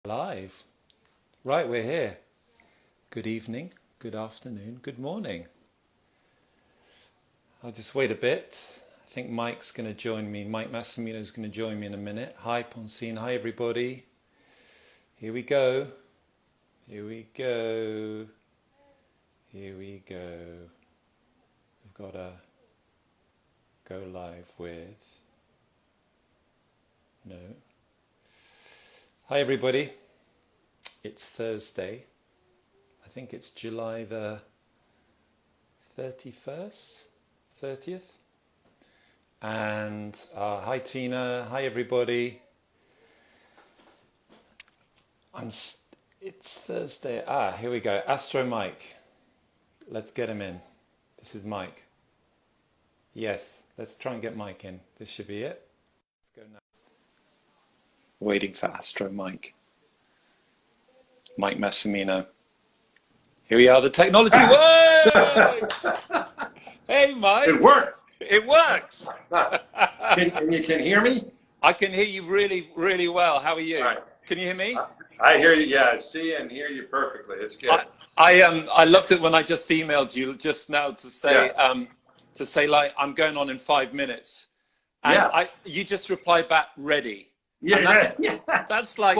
Live. Right, we're here. Good evening, good afternoon, good morning. I'll just wait a bit. I think Mike's going to join me. Mike Massimino is going to join me in a minute. Hi, Ponsine. Hi, everybody. Here we go. Here we go. Here we go. We've got to go live with... No. Hi, everybody. It's Thursday. I think it's July the 31st, 30th. And hi, Tina. Hi, everybody. It's Thursday. Here we go. Astro Mike. Let's get him in. This is Mike. Yes, let's try and get Mike in. This should be it. Let's go now. Waiting for Astro Mike. Mike Massimino. Here we are, the technology works! Hey, Mike. It worked. It works. And you can hear me? I can hear you really, really well. How are you? Right. Can you hear me? I hear you. Yeah, I see and hear you perfectly. It's good. I loved it when I just emailed you just now to say like I'm going on in 5 minutes, and you just replied back ready. Yeah, that's like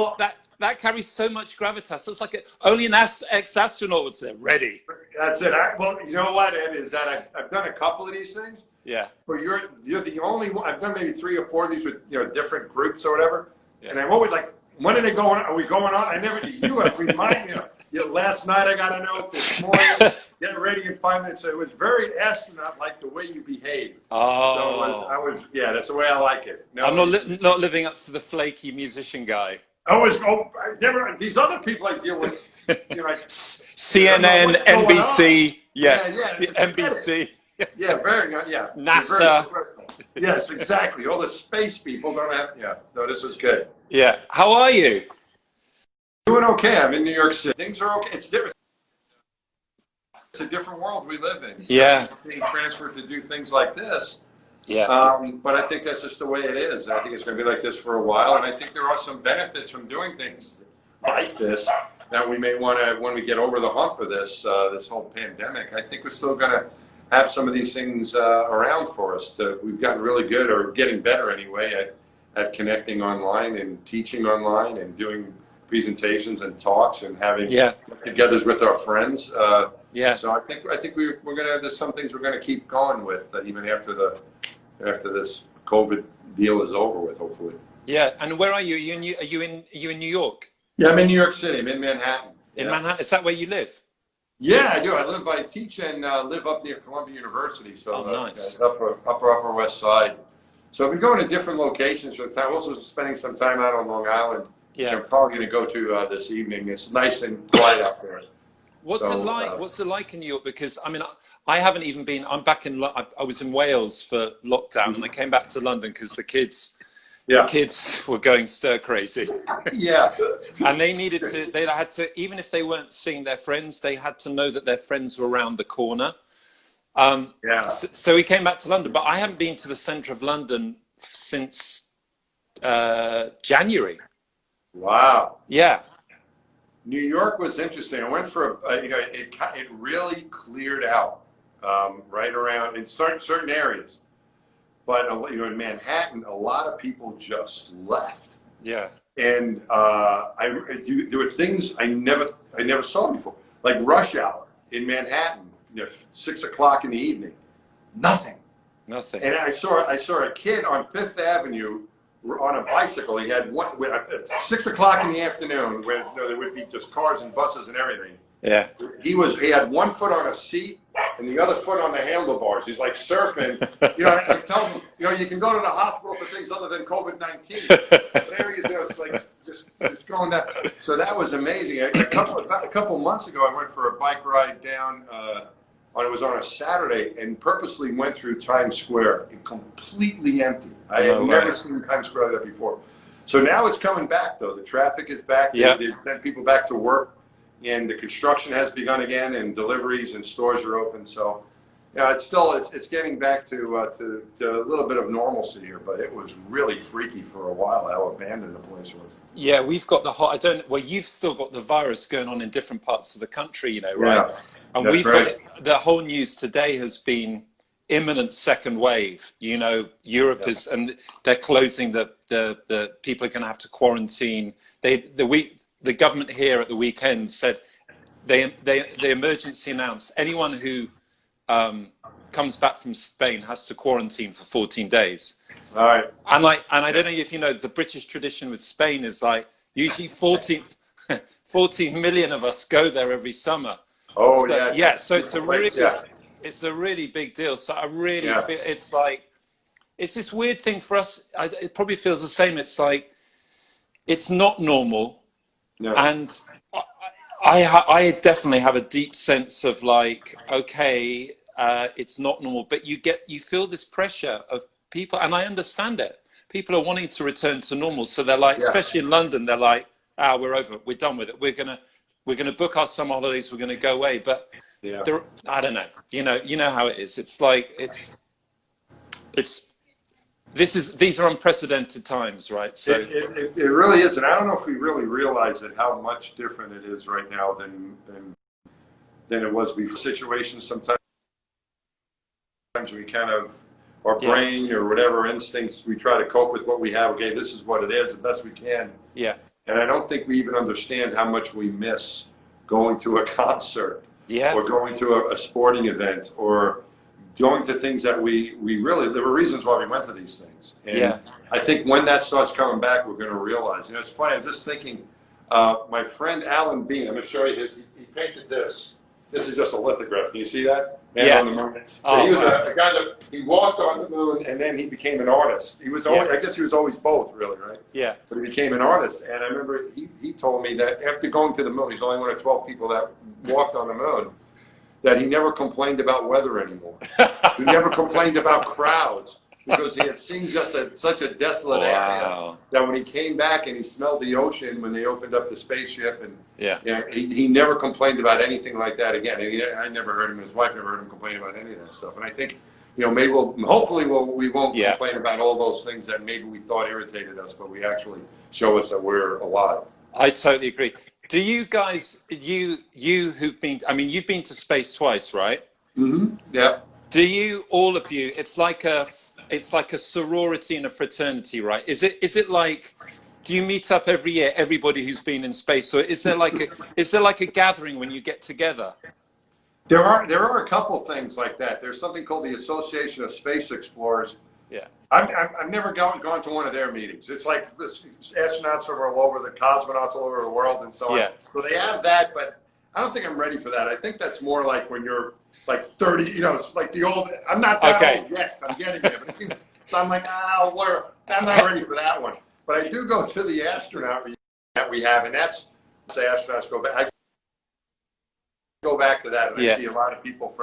that carries so much gravitas. It's like only an ex-astronaut would say ready. That's it. Well, you know what, Ed, is that I've done a couple of these things. Yeah. But you're the only one. I've done maybe 3 or 4 of these with different groups or whatever. Yeah. And I'm always like, when are they going? Are we going on? I never. You have reminded me. Last night I got a note. This morning, get ready in 5 minutes. So it was very astronaut-like the way you behave. Oh. So I was. Yeah, that's the way I like it. No, I'm not living up to the flaky musician guy. These other people I deal with, like CNN, NBC, NBC. Yeah, very good. Yeah, NASA. Yes, exactly. All the space people don't have. Yeah, no, this was good. Yeah. How are you? Doing okay. I'm in New York City. Things are okay. It's different. It's a different world we live in. Yeah. Being transferred to do things like this. Yeah. But I think that's just the way it is. I think it's going to be like this for a while, and I think there are some benefits from doing things like this that we may want to, when we get over the hump of this this whole pandemic. I think we're still going to have some of these things around for us. We've gotten really good, or getting better anyway, at connecting online and teaching online and doing presentations and talks and having get-togethers with our friends. So I think we're gonna. There's some things we're gonna keep going with even after this COVID deal is over with, hopefully. Yeah. And where are you? Are you in New York? Yeah, I'm in New York City. I'm in Manhattan. In Manhattan? Is that where you live? Yeah, I do. I teach and live up near Columbia University, so nice. Upper West Side. So I've been going to different locations for the time. Also spending some time out on Long Island. Yeah. Which I'm probably going to go to this evening. It's nice and quiet out there. What's it like? What's it like in New York? Because I mean, I haven't even been. I'm back in. I was in Wales for lockdown, and I came back to London because the kids were going stir crazy. Yeah. And they needed to. They had to, even if they weren't seeing their friends, they had to know that their friends were around the corner. So we came back to London, but I haven't been to the centre of London since January. Wow. Yeah. New York was interesting. I went for it really cleared out right around in certain areas, but in Manhattan, a lot of people just left. Yeah. And there were things I never saw before, like rush hour in Manhattan, 6 o'clock in the evening, nothing. And I saw a kid on Fifth Avenue on a bicycle. He had at 6 o'clock in the afternoon, where there would be just cars and buses and everything. Yeah. He had one foot on a seat and the other foot on the handlebars. He's like surfing. I tell him, you can go to the hospital for things other than COVID-19. There he is. It's like just going down. So that was amazing. A couple months ago, I went for a bike ride down. It was on a Saturday, and purposely went through Times Square, and completely empty. I had never seen Times Square like that before. So now it's coming back, though. The traffic is back. They sent people back to work, and the construction has begun again, and deliveries and stores are open. So Yeah, it's getting back to a little bit of normalcy here, but it was really freaky for a while how abandoned the place was. Yeah, we've got well, you've still got the virus going on in different parts of the country, you know, right? Yeah, And that's we've right. got the whole news today has been imminent second wave. You know, Europe is, and they're closing the people are going to have to quarantine. The government here at the weekend said the emergency announced anyone who comes back from Spain has to quarantine for 14 days. All right. And I don't know if you know, the British tradition with Spain is like usually 14 million of us go there every summer. Oh, So, yeah. yeah. So it's a really big deal. So I really feel it's like, it's this weird thing for us. It probably feels the same. It's like, it's not normal. No. And I definitely have a deep sense of like, okay, it's not normal, but you feel this pressure of people, and I understand it. People are wanting to return to normal, so they're like, especially in London, they're like, we're over, we're done with it. We're gonna book our summer holidays. We're gonna go away. But I don't know. You know how it is. It's like these are unprecedented times, right? So it really is, and I don't know if we really realize it, how much different it is right now than it was before. Situations sometimes we kind of, our brain or whatever instincts, we try to cope with what we have. Okay, this is what it is, the best we can. Yeah. And I don't think we even understand how much we miss going to a concert, or going to a sporting event, or going to things that we really, there were reasons why we went to these things. And I think when that starts coming back, we're going to realize. You know, it's funny, I was just thinking, my friend Alan Bean, I'm going to show you he painted this. This is just a lithograph. Can you see that? Man on the Moon. So he was a guy that, he walked on the moon, and then he became an artist. He was always, I guess he was always both, really, right? Yeah. But he became an artist. And I remember he told me that after going to the moon, he's only one of 12 people that walked on the moon, that he never complained about weather anymore. He never complained about crowds, because he had seen just such a desolate area that when he came back and he smelled the ocean when they opened up the spaceship, and he never complained about anything like that again. And I never heard him, and his wife never heard him complain about any of that stuff. And I think, you know, maybe hopefully we won't complain about all those things that maybe we thought irritated us, but we actually show us that we're alive. I totally agree. Do you guys, you who've been, I mean, you've been to space twice, right? Mm-hmm. Yeah. Do you, all of you, it's like a sorority and a fraternity, right? Is it like, do you meet up every year, everybody who's been in space? Or is there like a gathering when you get together? There are a couple things like that. There's something called the Association of Space Explorers. Yeah. I've never gone to one of their meetings. It's like astronauts from all over, the cosmonauts all over the world, and so on. Yeah. So they have that, but I don't think I'm ready for that. I think that's more like when you're like 30, you know, it's like the old, I'm not that old. Yes, I'm getting there. But it seems, so I'm like, I'm not ready for that one. But I do go to the astronaut reunion that we have, and that's, say astronauts go back. I go back to that, and I see a lot of people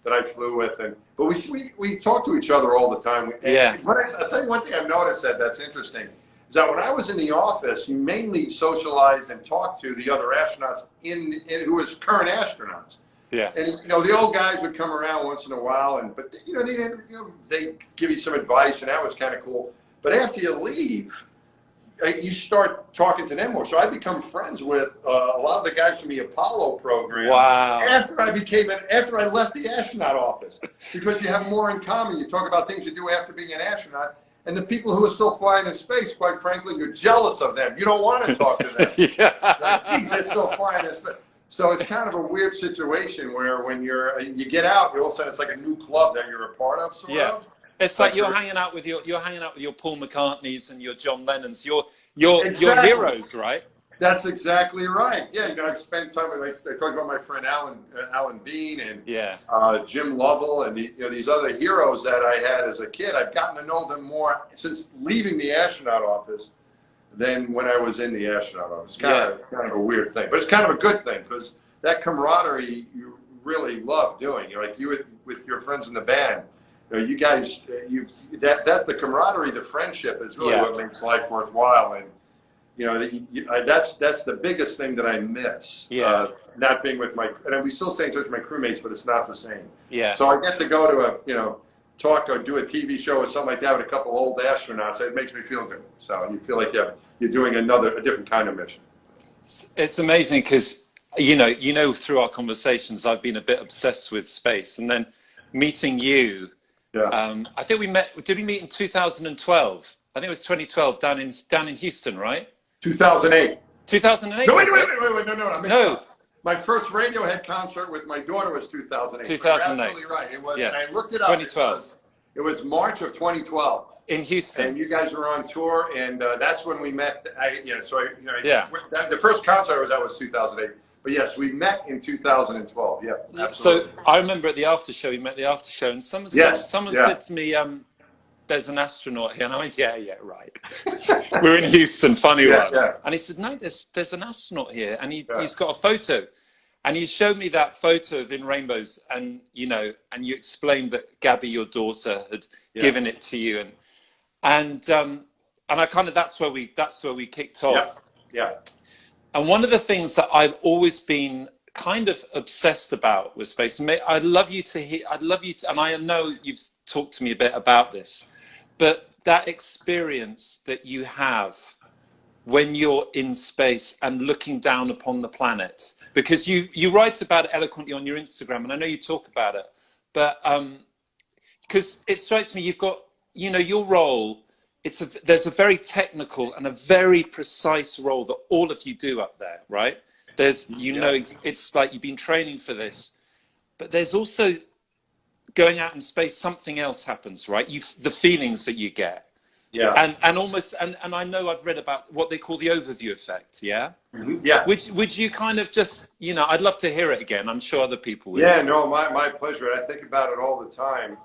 that I flew with, but we talk to each other all the time. I'll tell you one thing I've noticed that's interesting is that when I was in the office, you mainly socialized and talked to the other astronauts who was current astronauts. Yeah. And you know, the old guys would come around once in a while, but you know, they give you some advice, and that was kind of cool. But after you leave, you start talking to them more. So I become friends with a lot of the guys from the Apollo program. Wow. After I left the astronaut office, because you have more in common. You talk about things you do after being an astronaut, and the people who are still flying in space, quite frankly, you're jealous of them. You don't want to talk to them. Like, gee, they're still flying in space. So it's kind of a weird situation where when you get out, all of a sudden it's like a new club that you're a part of, sort of. It's like you're hanging out with your Paul McCartneys and your John Lennons, your heroes, right? That's exactly right. Yeah, you know, I've spent time with, I talked about my friend Alan Bean and Jim Lovell and these other heroes that I had as a kid. I've gotten to know them more since leaving the astronaut office than when I was in the astronaut office. Kind of a weird thing, but it's kind of a good thing, because that camaraderie you really love doing. You know, like you with your friends in the band. You guys, the camaraderie, the friendship is really what makes life worthwhile. And you know, that's the biggest thing that I miss. Yeah. Not being with and we still stay in touch with my crewmates, but it's not the same. Yeah. So I get to go to talk or do a TV show or something like that with a couple old astronauts. It makes me feel good. So you feel like you're doing a different kind of mission. It's amazing because, you know, through our conversations, I've been a bit obsessed with space, and then meeting you, I think did we meet in 2012? I think it was 2012 down in Houston, right? 2008. 2008? No, wait, no. No. My first Radiohead concert with my daughter was 2008. 2008. You're absolutely right. It was, yeah. And I looked it up. 2012. It was March of 2012. In Houston. And you guys were on tour, and that's when we met. The first concert I was at was 2008. But yes, we met in 2012. Yeah, absolutely. So I remember at the after show, we met at the after show, and someone said to me, there's an astronaut here. And I went, yeah, right. We're in Houston, funny one. Yeah. And he said, no, there's an astronaut here. And he's got a photo. And he showed me that photo of In Rainbows. And, you know, and you explained that Gabby, your daughter, had given it to you. And I kind of, that's where we kicked off. Yeah. And one of the things that I've always been kind of obsessed about with space, I'd love you to, and I know you've talked to me a bit about this, but that experience that you have when you're in space and looking down upon the planet, because you write about it eloquently on your Instagram, and I know you talk about it, but because it strikes me, you've got, you know, your role, there's a very technical and a very precise role that all of you do up there, right? There's, it's like you've been training for this, but there's also going out in space, something else happens, right? The feelings that you get. Yeah. And almost, and I know I've read about what they call the overview effect. Yeah. Mm-hmm. Yeah. Would you kind of just, you know, I'd love to hear it again. I'm sure other people would. Yeah, no, my pleasure. I think about it all the time.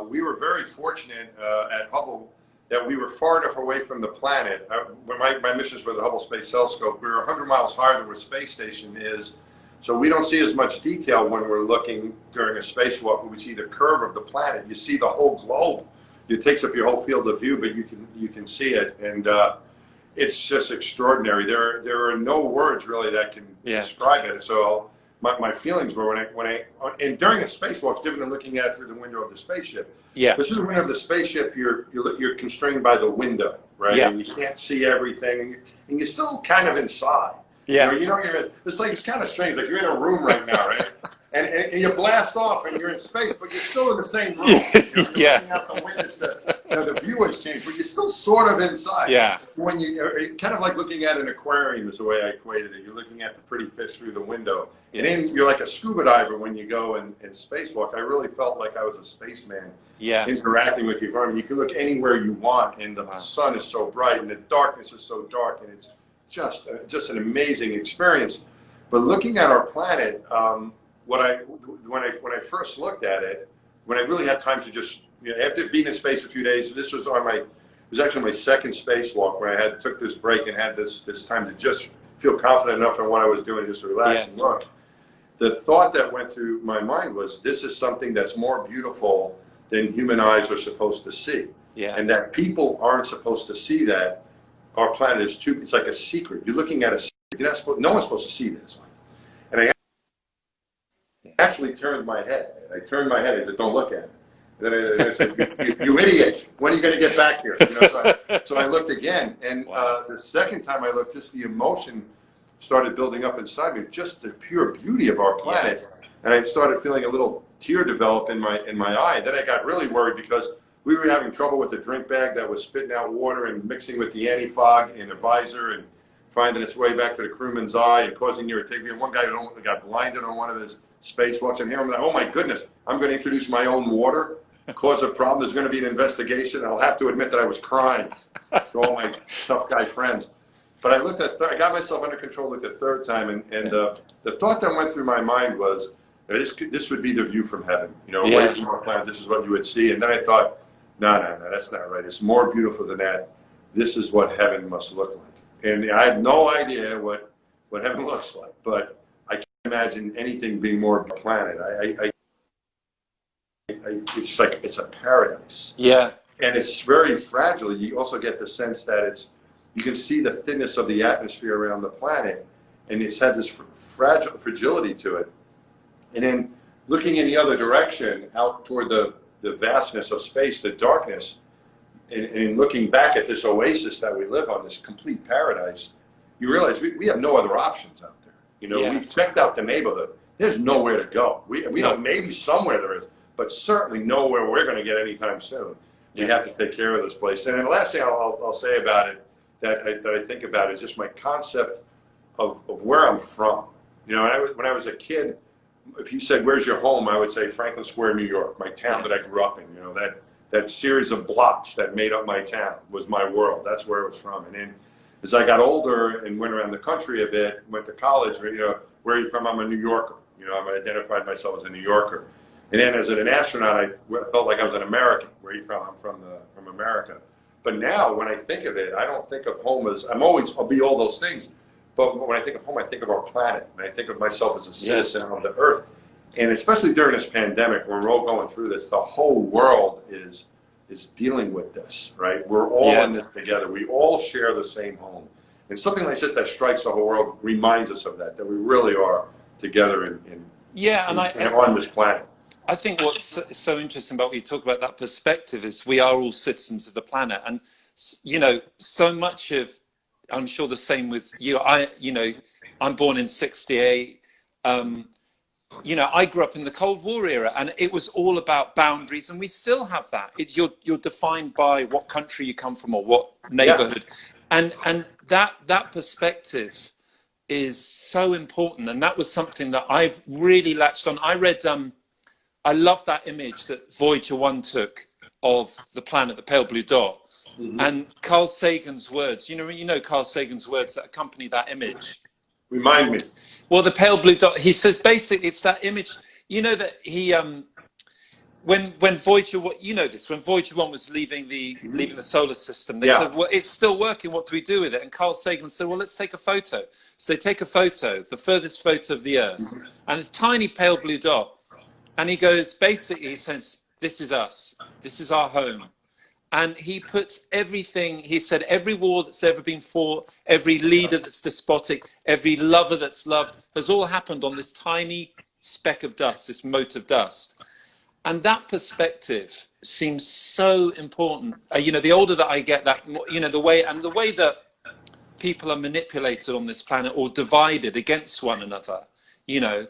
We were very fortunate at Hubble that we were far enough away from the planet. When my missions were the Hubble Space Telescope, we were 100 miles higher than where space station is. So we don't see as much detail when we're looking during a spacewalk. We see the curve of the planet. You see the whole globe. It takes up your whole field of view, but you can see it, and it's just extraordinary. There are no words really that can describe it. So my feelings were and during a spacewalk, it's different than looking at it through the window of the spaceship. Yeah. But through the window of the spaceship, you're constrained by the window, right? Yeah. And you can't see everything, and you're still kind of inside. Yeah. It's like, it's kind of strange. Like you're in a room right now, right? And you blast off and you're in space, but you're still in the same room. You're looking out the windows, the view has changed, but you're still sort of inside. Yeah. When you're kind of like looking at an aquarium is the way I equated it. You're looking at the pretty fish through the window. And then you're like a scuba diver when you go and spacewalk. I really felt like I was a spaceman interacting with the environment. You can look anywhere you want, and the sun is so bright, and the darkness is so dark, and it's just an amazing experience. But looking at our planet, when I first looked at it, when I really had time to just, after being in space a few days, this was it was actually my second spacewalk where I took this break and had this time to just feel confident enough in what I was doing, just to relax and look. The thought that went through my mind was, this is something that's more beautiful than human eyes are supposed to see. Yeah. And that people aren't supposed to see that. Our planet is it's like a secret. You're looking at a secret. No one's supposed to see this. And I actually turned my head. I said, don't look at it. And then I said, you idiot, when are you going to get back here? So I looked again, and the second time I looked, just the emotion started building up inside me, just the pure beauty of our planet. Yeah. And I started feeling a little tear develop in my eye. Then I got really worried because we were having trouble with the drink bag that was spitting out water and mixing with the anti-fog in the visor and finding its way back to the crewman's eye and causing irritation. And one guy got blinded on one of his spacewalks, and here I'm like, oh my goodness, I'm going to introduce my own water, cause a problem. There's going to be an investigation. I'll have to admit that I was crying to all my tough guy friends. But I got myself under control the third time, and the thought that went through my mind was, this would be the view from heaven. Away from our planet, this is what you would see. And then I thought, no, that's not right. It's more beautiful than that. This is what heaven must look like. And I have no idea what heaven looks like, but I can't imagine anything being more than a planet. It's like it's a paradise. Yeah. And it's very fragile. You also get the sense that you can see the thinness of the atmosphere around the planet, and it's had this fragility to it. And then looking in the other direction, out toward the vastness of space, the darkness, and looking back at this oasis that we live on, this complete paradise, you realize we have no other options out there. You know, we've checked out the neighborhood. There's nowhere to go. We know maybe somewhere there is, but certainly nowhere we're going to get anytime soon. We have to take care of this place. And then the last thing I'll say about it that I think about is just my concept of where I'm from. You know, when I was a kid, if you said, where's your home? I would say Franklin Square, New York, my town that I grew up in. You know, that series of blocks that made up my town was my world. That's where it was from. And then as I got older and went around the country a bit, went to college, you know, where are you from? I'm a New Yorker. You know, I identified myself as a New Yorker. And then as an astronaut, I felt like I was an American. Where are you from? I'm from America. But now when I think of it, I don't think of home as, I'll be all those things. But when I think of home, I think of our planet. And I think of myself as a citizen of the Earth. And especially during this pandemic, when we're all going through this, the whole world is dealing with this, right? We're all in this together. We all share the same home. And something like this that strikes the whole world reminds us of that we really are together on this planet. I think what's so interesting about what you talk about, that perspective, is we are all citizens of the planet. And, you know, so much of, I'm sure the same with you. I'm born in '68. You know, I grew up in the Cold War era, and it was all about boundaries, and we still have that. You're defined by what country you come from or what neighborhood, and that perspective is so important. And that was something that I've really latched on. I read, I love that image that Voyager 1 took of the planet, the pale blue dot. And Carl Sagan's words, you know Carl Sagan's words that accompany that image. Remind me. Well, the pale blue dot, he says basically it's that image, you know, that he, when Voyager, you know this, when Voyager 1 was leaving the solar system, they said, well, it's still working, what do we do with it? And Carl Sagan said, well, let's take a photo. So they take a photo, the furthest photo of the Earth, and it's tiny pale blue dot. And he goes, basically, he says, this is us, this is our home. And he puts everything, he said, every war that's ever been fought, every leader that's despotic, every lover that's loved, has all happened on this tiny speck of dust, this mote of dust. And that perspective seems so important. You know, the older that I get, that, you know, the way that people are manipulated on this planet or divided against one another, you know,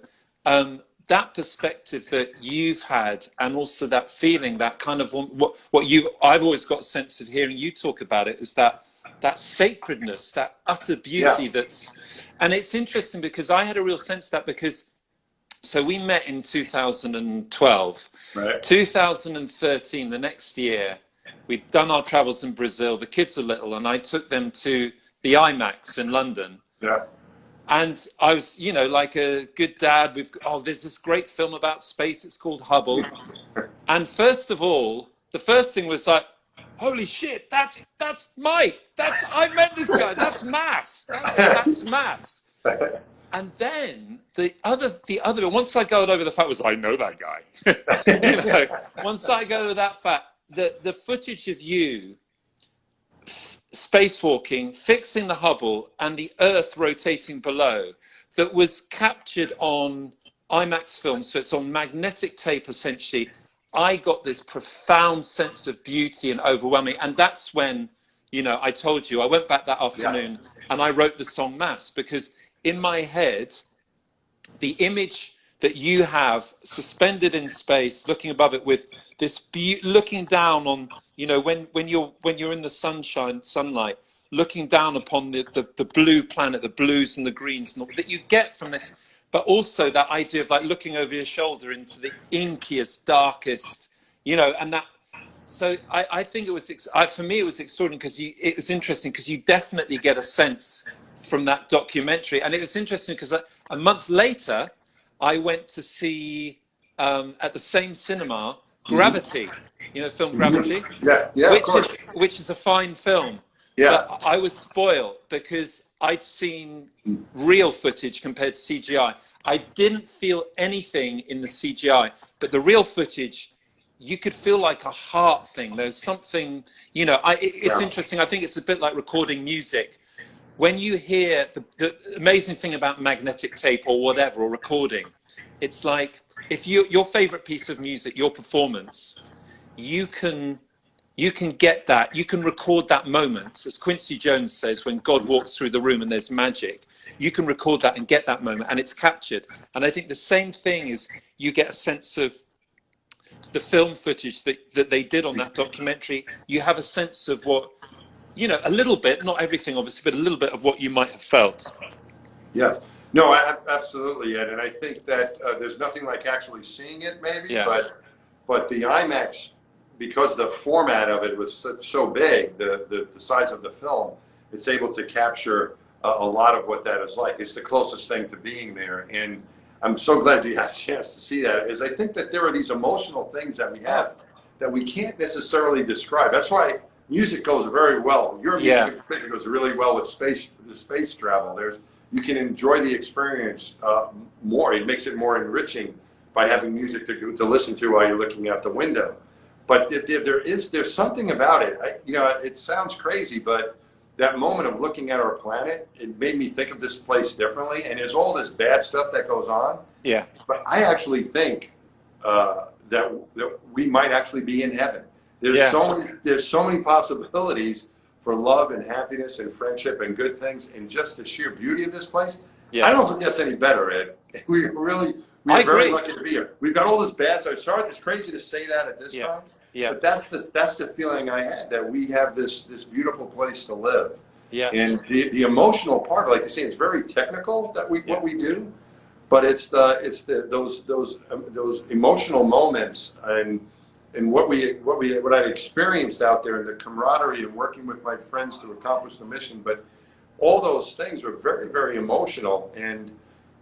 that perspective that you've had, and also that feeling, that kind of I've always got a sense of hearing you talk about it, is that sacredness, that utter beauty and it's interesting because I had a real sense of that because, so we met in 2012, right. 2013, the next year, we'd done our travels in Brazil, the kids were little, and I took them to the IMAX in London. Yeah. And I was, you know, like a good dad, there's this great film about space, it's called Hubble. And first of all, the first thing was like, holy shit, that's Mike. I met this guy, that's Mass. That's Mass. And then the other, once I got over the fact was, I know that guy. You know, once I got over that fact, the footage of you spacewalking, fixing the Hubble, and the Earth rotating below, that was captured on IMAX film, so it's on magnetic tape essentially. I got this profound sense of beauty and overwhelming, and that's when, you know, I told you, I went back that afternoon and I wrote the song Mass, because in my head, the image that you have suspended in space, looking above it with this looking down on, you know, when you're in the sunlight, looking down upon the blue planet, the blues and the greens, and that you get from this, but also that idea of like looking over your shoulder into the inkiest, darkest, you know, and that. So I think it was, for me, it was extraordinary because it was interesting because you definitely get a sense from that documentary, and it was interesting because a month later, I went to see at the same cinema Gravity, you know, the film Gravity, which is a fine film. Yeah, but I was spoiled because I'd seen real footage compared to CGI. I didn't feel anything in the CGI, but the real footage, you could feel like a heart thing. There's something, you know, it's interesting. I think it's a bit like recording music. When you hear the amazing thing about magnetic tape or whatever, or recording, it's like if your favorite piece of music, your performance, you can get that, you can record that moment. As Quincy Jones says, when God walks through the room and there's magic, you can record that and get that moment, and it's captured. And I think the same thing is you get a sense of the film footage that they did on that documentary. You have a sense of what, you know, a little bit, not everything obviously, but a little bit of what you might have felt. Yes. No, absolutely, Ed. And I think that there's nothing like actually seeing it, maybe, but the IMAX, because the format of it was so big, the size of the film, it's able to capture a lot of what that is like. It's the closest thing to being there. And I'm so glad you had a chance to see that, is I think that there are these emotional things that we have that we can't necessarily describe. That's why music goes very well. Your music goes really well with space travel. You can enjoy the experience more. It makes it more enriching by having music to listen to while you're looking out the window. But there's something about it. It sounds crazy, but that moment of looking at our planet, it made me think of this place differently. And there's all this bad stuff that goes on. Yeah. But I actually think that we might actually be in heaven. There's so many possibilities for love and happiness and friendship and good things, and just the sheer beauty of this place. I don't think that's any better, Ed. We're very lucky to be here. We've got all this bad stuff. It's crazy to say that at this time. Yeah. But that's the feeling I had, that we have this beautiful place to live. Yeah. And the emotional part, like you say, it's very technical what we do, but it's those emotional moments and what I experienced out there, and the camaraderie and working with my friends to accomplish the mission. But all those things were very, very emotional, and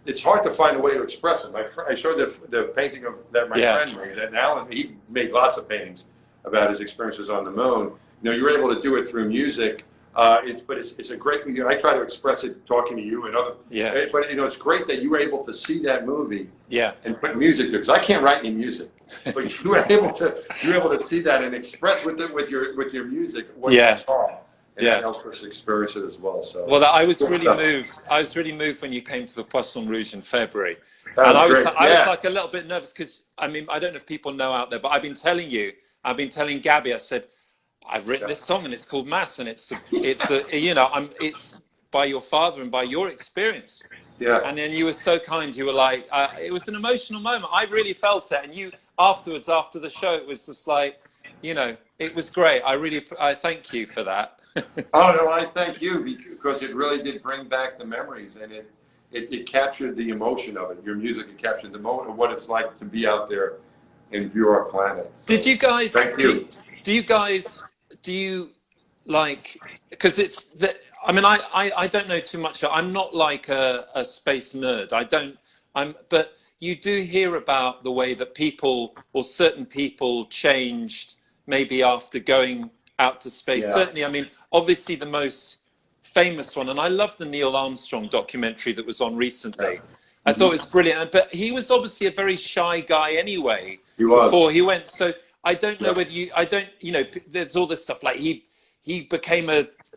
it's hard to find a way to express it. I showed the painting that my friend made, and Alan, he made lots of paintings about his experiences on the moon. You're able to do it through music. But it's a great. I try to express it talking to you and other. Yeah. But it's great that you were able to see that movie. Yeah. And put music to it, because I can't write any music, but you were able to see that and express with your music what you saw. And that helped us experience it as well. So. Well, I was really moved. I was really moved when you came to the Poisson Rouge in February. I was like a little bit nervous, because I don't know if people know out there, but I've been telling Gabby, I said, I've written this song and it's called Mass, and it's by your father and by your experience. Yeah. And then you were so kind. You were like, it was an emotional moment. I really felt it. And you afterwards, after the show, it was just like, it was great. I thank you for that. Oh no, I thank you, because it really did bring back the memories, and it captured the emotion of it. Your music, it captured the moment of what it's like to be out there and view our planet. So, did you guys? Thank you. Do you like? Because it's that. I don't know too much. I'm not like a space nerd. But you do hear about the way that people, or certain people, changed maybe after going out to space. Yeah. Certainly, obviously the most famous one, and I love the Neil Armstrong documentary that was on recently. Yeah. I thought it was brilliant, but he was obviously a very shy guy anyway. He was. Before he went. So I don't know whether there's all this stuff, like he became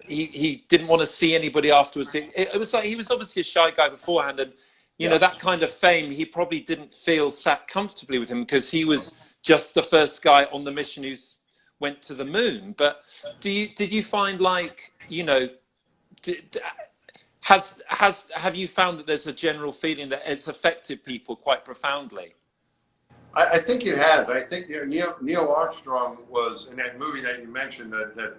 he didn't want to see anybody afterwards. It was like he was obviously a shy guy beforehand, and that kind of fame, he probably didn't feel sat comfortably with him, because he was just the first guy on the mission who went to the moon. But did you find, like, have you found that there's a general feeling that it's affected people quite profoundly? I think it has. I think Neil Armstrong was, in that movie that you mentioned, that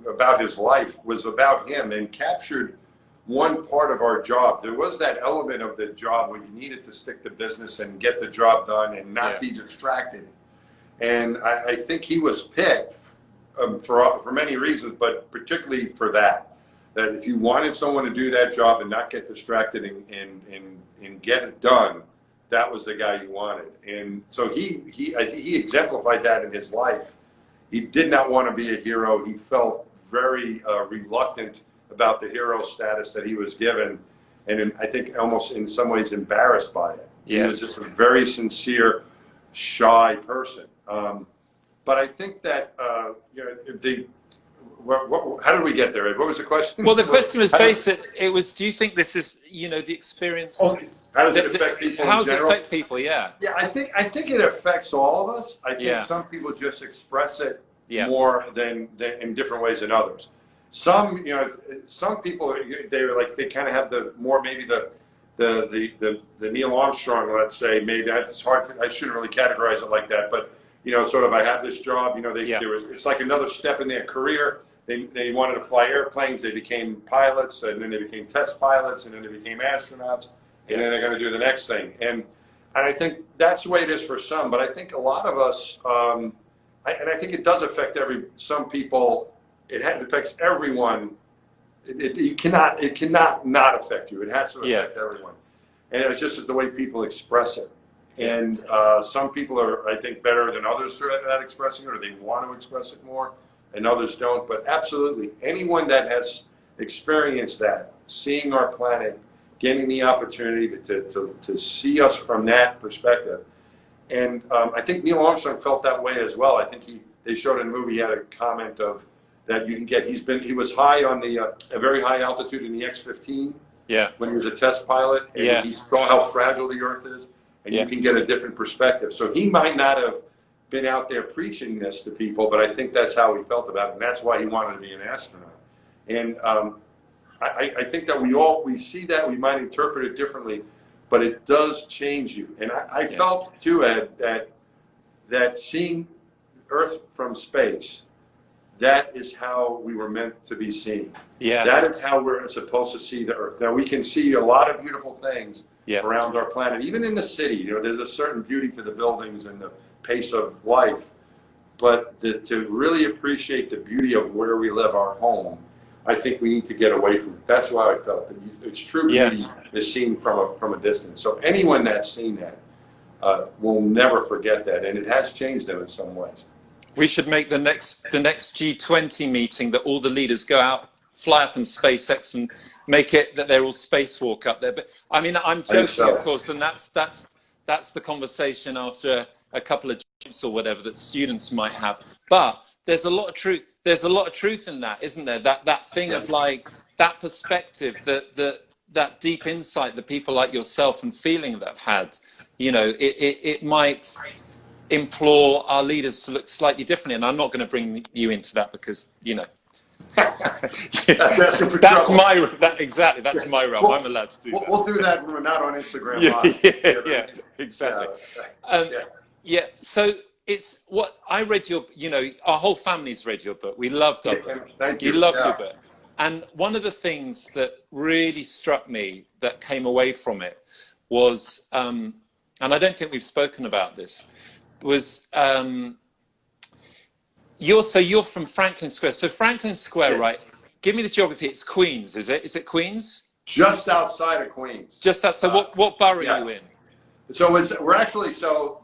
about his life, was about him, and captured one part of our job. There was that element of the job where you needed to stick to business and get the job done and not be distracted. And I think he was picked for many reasons, but particularly for that if you wanted someone to do that job and not get distracted and get it done, that was the guy you wanted. And so he exemplified that in his life. He did not want to be a hero. He felt very reluctant about the hero status that he was given, and I think almost in some ways embarrassed by it. Yeah. He was just a very sincere shy person. But I think that you know, how did we get there, Ed? What was the question? Well, the question was basic. It was, do you think this is, you know, the experience? Oh, how does it affect people How in does it general? affect people? Yeah. Yeah, I think it affects all of us. I think Yeah. some people just express it Yeah. more than in different ways than others. Some, you know, some people they're like they kind of have the more maybe the Neil Armstrong, let's say, maybe it's hard to, I shouldn't really categorize it like that, but you know, sort of I have this job, you know, it's like another step in their career. They wanted to fly airplanes, they became pilots, and then they became test pilots, and then they became astronauts, and then they're going to do the next thing. And I think that's the way it is for some, but I think a lot of us, and I think it does affect some people. It affects everyone. It cannot not affect you. It has to affect everyone, and it's just the way people express it. And some people are, I think, better than others at expressing it, or they want to express it more, and others don't. But absolutely, anyone that has experienced that, seeing our planet, getting the opportunity to see us from that perspective, and I think Neil Armstrong felt that way as well. I think they showed in the movie, he had a comment of that you can get. He was high on a very high altitude in the X-15 when he was a test pilot, and he saw how fragile the Earth is, and you can get a different perspective. So he might not have been out there preaching this to people, but I think that's how he felt about it, and that's why he wanted to be an astronaut. And I think that we see that, we might interpret it differently, but it does change you. And I felt too, Ed, that seeing Earth from space, that is how we were meant to be seen. Yeah. That is how we're supposed to see the Earth. Now, we can see a lot of beautiful things around our planet, even in the city. You know, there's a certain beauty to the buildings and the pace of life. But to really appreciate the beauty of where we live, our home, I think we need to get away from it. That's why I felt that it's true beauty is seen from a distance. So anyone that's seen that will never forget that, and it has changed them in some ways. We should make the next G20 meeting that all the leaders go out, fly up in SpaceX, and make it that they're all spacewalk up there. But I mean, I'm joking, of course, and that's the conversation after a couple of drinks or whatever that students might have. But there's a lot of truth. There's a lot of truth in that, isn't there? That thing of like that perspective, that deep insight that people like yourself and feeling that have had. You know, it might implore our leaders to look slightly differently, and I'm not going to bring you into that because, you know, that's asking for trouble. Exactly, that's my realm. I'm allowed to do that. We'll do that when we're not on Instagram Live. Exactly. So it's what I read our whole family's read your book. We loved our book. Thank you. You loved your book. And one of the things that really struck me that came away from it was, and I don't think we've spoken about this, was you're from Franklin Square. So Franklin Square, right? Give me the geography. It's Queens, is it? Is it Queens? Just outside of Queens. Just outside. So what borough are you in? So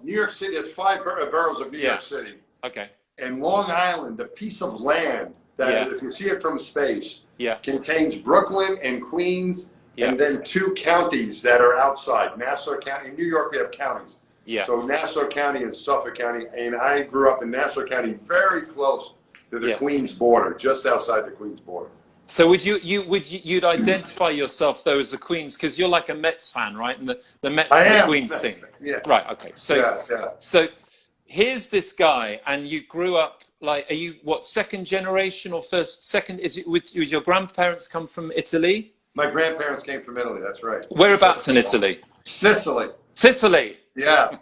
New York City. There's 5 boroughs of New York City. Okay. And Long Island, the piece of land that, if you see it from space, contains Brooklyn and Queens, and then 2 counties that are outside. Nassau County. In New York, we have counties. So Nassau County and Suffolk County, and I grew up in Nassau County, very close to the Queens border, just outside the Queens border. So you'd identify yourself though as a Queens, because you're like a Mets fan, right? And the Mets and the Queens thing. Yeah. Right. Okay. So here's this guy, and you grew up like, are you second generation or second? Was your grandparents come from Italy? My grandparents came from Italy. That's right. Whereabouts in Italy? Sicily. Sicily. Yeah,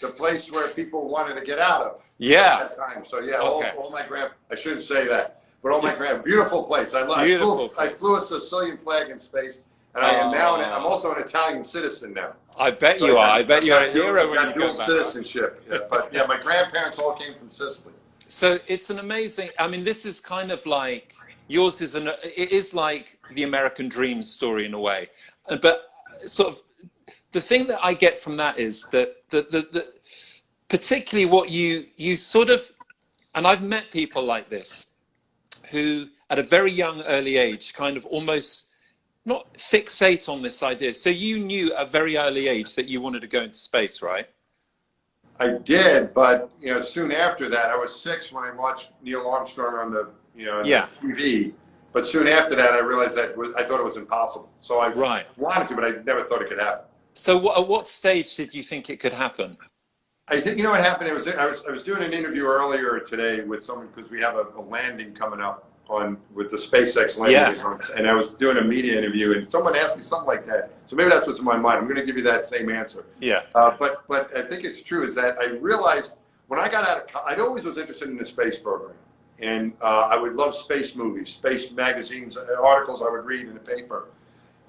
the place where people wanted to get out of. Yeah. At that time. So all my I shouldn't say that, but all my beautiful place. I flew a Sicilian flag in space, and I am now. I'm also an Italian citizen now. I bet you are. I bet you're a hero when you go back. Citizenship. But my grandparents all came from Sicily. So it's an amazing. I mean, this is kind of like yours is it is like the American dream story in a way, but sort of. The thing that I get from that is that particularly what you sort of, and I've met people like this, who at a very young early age kind of almost not fixate on this idea. So you knew at a very early age that you wanted to go into space, right? I did, but soon after that, I was 6 when I watched Neil Armstrong on the on the TV. But soon after that, I realized I thought it was impossible. So I wanted to, but I never thought it could happen. So at what stage did you think it could happen? I think what happened. I was doing an interview earlier today with someone because we have a landing coming up with the SpaceX landing, and I was doing a media interview, and someone asked me something like that. So maybe that's what's in my mind. I'm going to give you that same answer. Yeah. But I think it's true is that I realized when I got out of college, I always was interested in the space program, and I would love space movies, space magazines, articles I would read in the paper,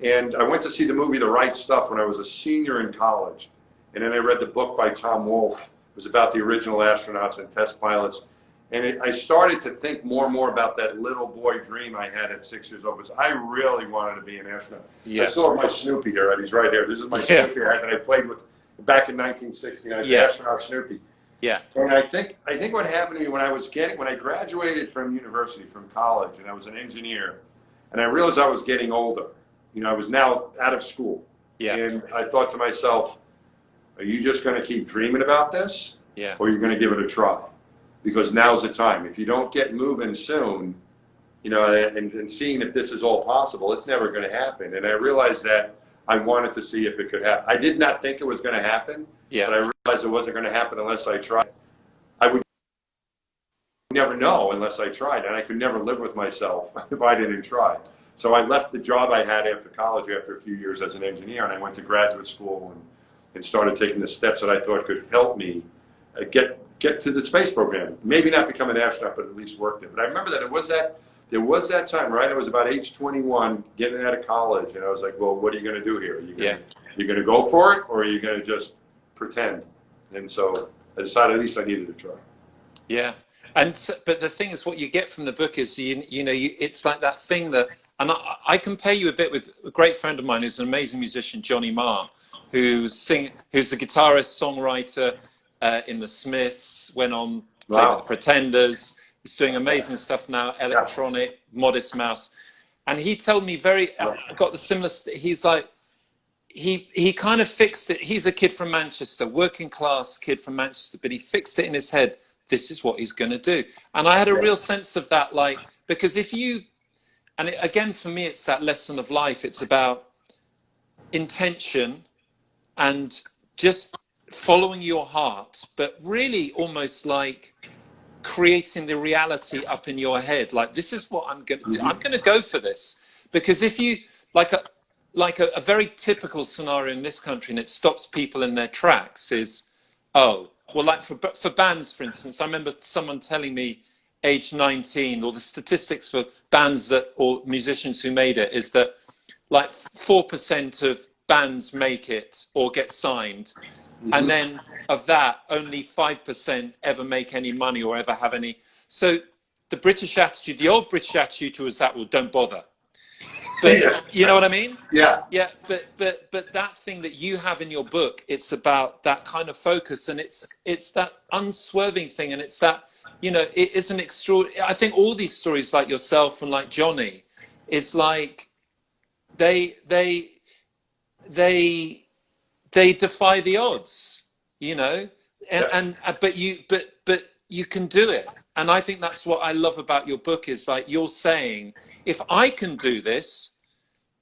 and I went to see the movie The Right Stuff when I was a senior in college. And then I read the book by Tom Wolfe. It was about the original astronauts and test pilots. And I started to think more and more about that little boy dream I had at 6 years old, because I really wanted to be an astronaut. I still have my Snoopy here, and he's right here. This is my Snoopy hat that I played with back in 1969. Astronaut Snoopy. Yeah. And I think what happened to me when I graduated from university, from college, and I was an engineer, and I realized I was getting older. I was now out of school. Yeah. And I thought to myself, are you just going to keep dreaming about this? Yeah. Or are you going to give it a try? Because now's the time. If you don't get moving soon, and seeing if this is all possible, it's never going to happen. And I realized that I wanted to see if it could happen. I did not think it was going to happen, but I realized it wasn't going to happen unless I tried. I would never know unless I tried, and I could never live with myself if I didn't try. So I left the job I had after college after a few years as an engineer, and I went to graduate school and started taking the steps that I thought could help me get to the space program. Maybe not become an astronaut, but at least work there. But I remember that there was that time, right? I was about age 21, getting out of college, and I was like, well, what are you going to do here? Are you going to go for it, or are you going to just pretend? And so I decided at least I needed to try. Yeah. And so, but the thing is, what you get from the book is, it's like that thing that, and I compare you a bit with a great friend of mine who's an amazing musician, Johnny Marr, who's a guitarist, songwriter in the Smiths, went on to play with the Pretenders. He's doing amazing stuff now, electronic, Modest Mouse. And he told me I got the similar, he's like, he kind of fixed it. He's a kid from Manchester, working class kid from Manchester, but he fixed it in his head. This is what he's going to do. And I had a real sense of that, like, because again, for me, it's that lesson of life. It's about intention and just following your heart, but really almost like creating the reality up in your head. Like, this is what I'm going to go for this. Because if you, like a very typical scenario in this country, and it stops people in their tracks, is, like for bands, for instance, I remember someone telling me age 19, or the statistics for bands or musicians who made it is that like 4% of bands make it or get signed. And then of that, only 5% ever make any money or ever have any. So the old British attitude was that, well, don't bother. But you know what I mean? Yeah. Yeah. But that thing that you have in your book, it's about that kind of focus, and it's that unswerving thing, and it's that, it is an extraordinary. I think all these stories, like yourself and like Johnny, is like they defy the odds, but you can do it. And I think that's what I love about your book, is like you're saying, if I can do this,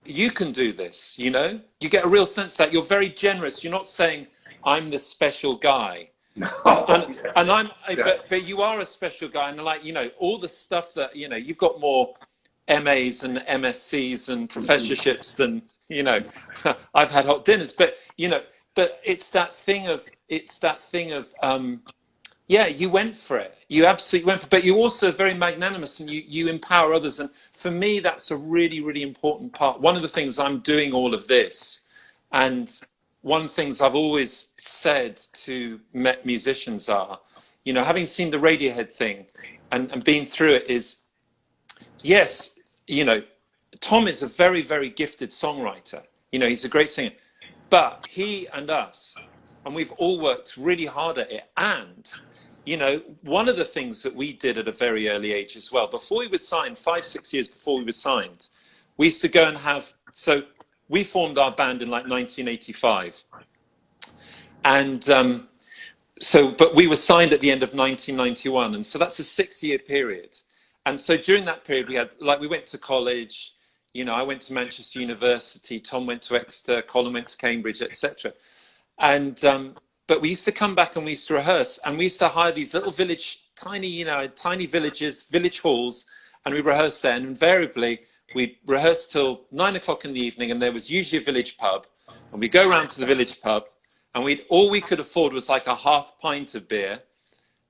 you can do this. You get a real sense that you're very generous. You're not saying I'm the special guy. No. But you are a special guy, and like all the stuff that you've got more MAs and MSCs and professorships than I've had hot dinners, but it's that thing of you went for it. You absolutely went for it, but you're also very magnanimous, and you empower others. And for me, that's a really, really important part. One of the things I'm doing all of this, and one of the things I've always said to musicians are, having seen the Radiohead thing and been through it, is, yes, Tom is a very, very gifted songwriter. He's a great singer, but he and us, and we've all worked really hard at it. And, one of the things that we did at a very early age as well, before we were signed, 5-6 years before we were signed, we used to go and so we formed our band in like 1985. And but we were signed at the end of 1991, and so that's a 6-year period. And so during that period, we went to college. I went to Manchester University. Tom went to Exeter. Colin went to Cambridge, etc. And but we used to come back and we used to rehearse, and we used to hire these little tiny villages, village halls, and we rehearsed there. And invariably, we'd rehearse till 9 o'clock in the evening, and there was usually a village pub, and we'd go around to the village pub, and all we could afford was like a half pint of beer,